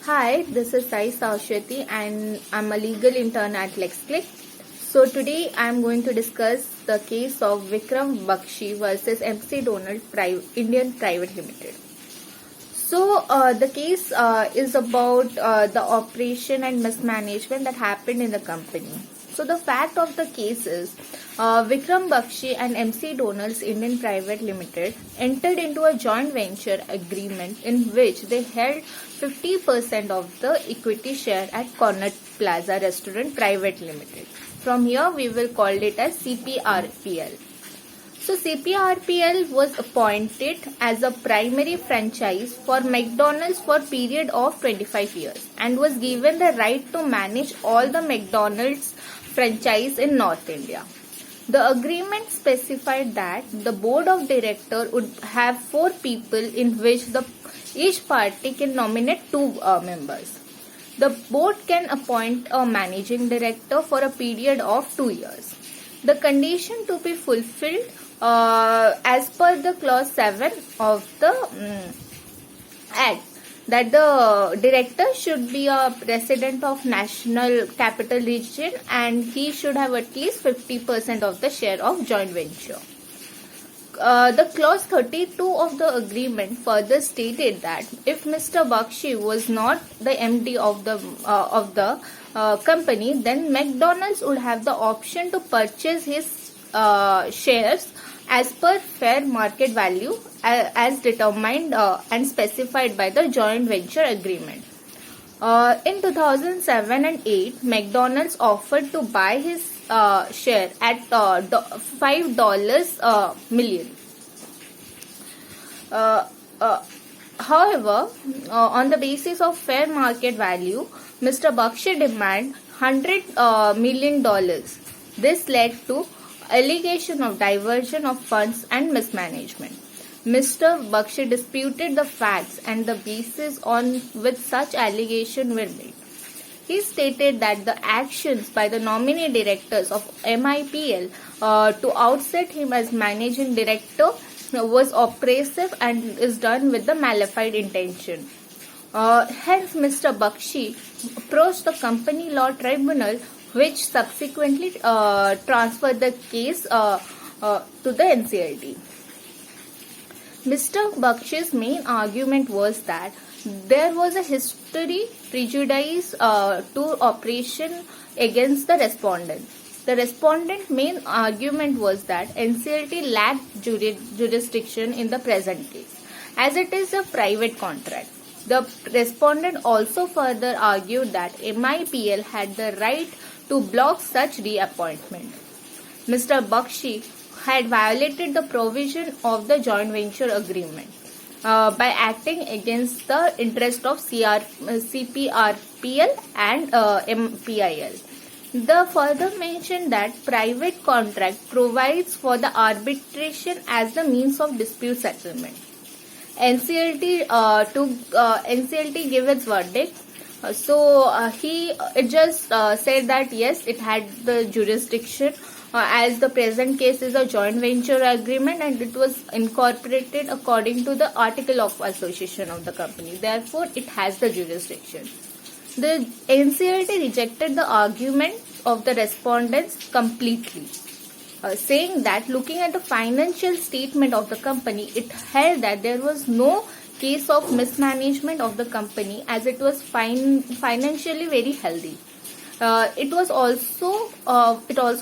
Hi, this is Sai Sausheti and I'm a legal intern at LexClick. So today I'm going to discuss the case of Vikram Bakshi versus MC Donald Indian Private Limited. So the case is about the operation and mismanagement that happened in the company. So the fact of the case is Vikram Bakshi and MC Donald's Indian Private Limited entered into a joint venture agreement in which they held 50% of the equity share at Connaught Plaza Restaurant Private Limited. From here we will call it as CPRPL. So CPRPL was appointed as a primary franchise for McDonald's for a period of 25 years and was given the right to manage all the McDonald's franchise in North India. The agreement specified that the board of directors would have 4 people in which each party can nominate 2 members. The board can appoint a managing director for a period of 2 years. The condition to be fulfilled as per the clause 7 of the Act, that the director should be a resident of National Capital Region and he should have at least 50% of the share of joint venture. The clause 32 of the agreement further stated that if Mr. Bakshi was not the MD of the company, then McDonald's would have the option to purchase his shares as per fair market value as determined and specified by the joint venture agreement. In 2007 and 8, McDonald's offered to buy his share at $5 million. However, on the basis of fair market value, Mr. Bakshi demanded $100 million. This led to allegation of diversion of funds and mismanagement. Mr. Bakshi disputed the facts and the basis on which such allegations were made. He stated that the actions by the nominee directors of MIPL to outset him as managing director was oppressive and is done with the malified intention. Hence, Mr. Bakshi approached the Company Law Tribunal, which subsequently transferred the case to the NCLT. Mr. Bakshi's main argument was that there was a history prejudice to operation against the respondent. The respondent's main argument was that NCLT lacked jurisdiction in the present case, as it is a private contract. The respondent also further argued that MIPL had the right to block such reappointment. Mr. Bakshi had violated the provision of the joint venture agreement by acting against the interest of CPRPL and MPIL. The further mentioned that private contract provides for the arbitration as the means of dispute settlement. NCLT gave its verdict. It just said that yes, it had the jurisdiction as the present case is a joint venture agreement and it was incorporated according to the article of association of the company. Therefore, it has the jurisdiction. The NCLT rejected the argument of the respondents completely, saying that looking at the financial statement of the company, it held that there was no case of mismanagement of the company as it was financially very healthy. It also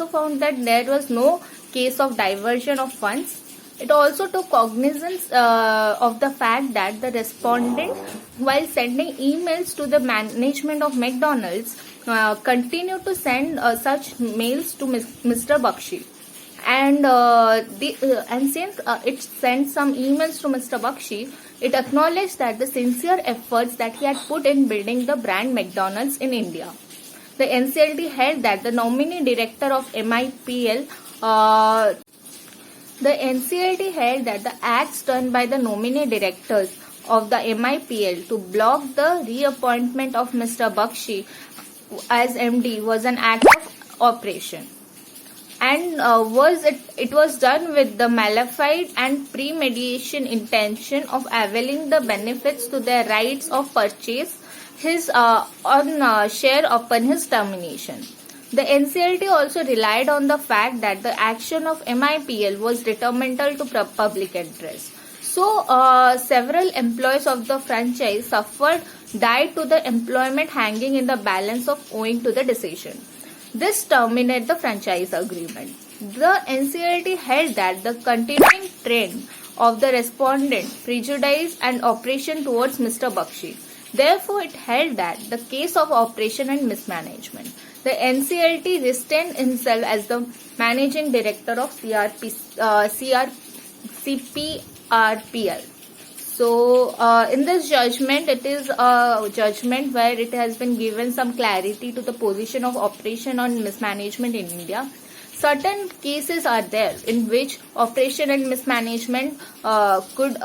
found that there was no case of diversion of funds. It also took cognizance of the fact that the respondent, while sending emails to the management of McDonald's, continued to send such mails to Mr. Bakshi. And since it sent some emails to Mr. Bakshi, it acknowledged that the sincere efforts that he had put in building the brand McDonald's in India. The NCLT held that the nominee director of MIPL The NCLT held that the acts done by the nominee directors of the MIPL to block the reappointment of Mr. Bakshi as MD was an act of operation, and it was done with the malified and premeditation intention of availing the benefits to their rights of purchase his share upon his termination. The NCLT also relied on the fact that the action of MIPL was detrimental to public interest. So, several employees of the franchise died to the employment hanging in the balance of owing to the decision. This terminated the franchise agreement. The NCLT held that the continuing trend of the respondent prejudiced an operation towards Mr. Bakshi. Therefore, it held that the case of operation and mismanagement. The NCLT retained himself as the managing director of CPRPL. So, in this judgment, it is a judgment where it has been given some clarity to the position of operation on mismanagement in India. Certain cases are there in which operation and mismanagement could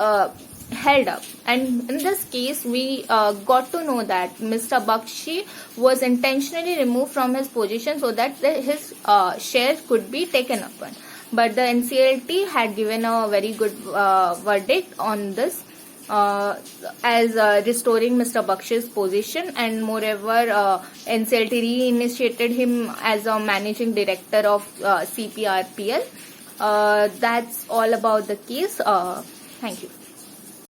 held up, and in this case we got to know that Mr. Bakshi was intentionally removed from his position so that his shares could be taken upon. But the NCLT had given a very good verdict on this as restoring Mr. Bakshi's position, and moreover NCLT reinitiated him as a managing director of CPRPL. That's all about the case. Thank you.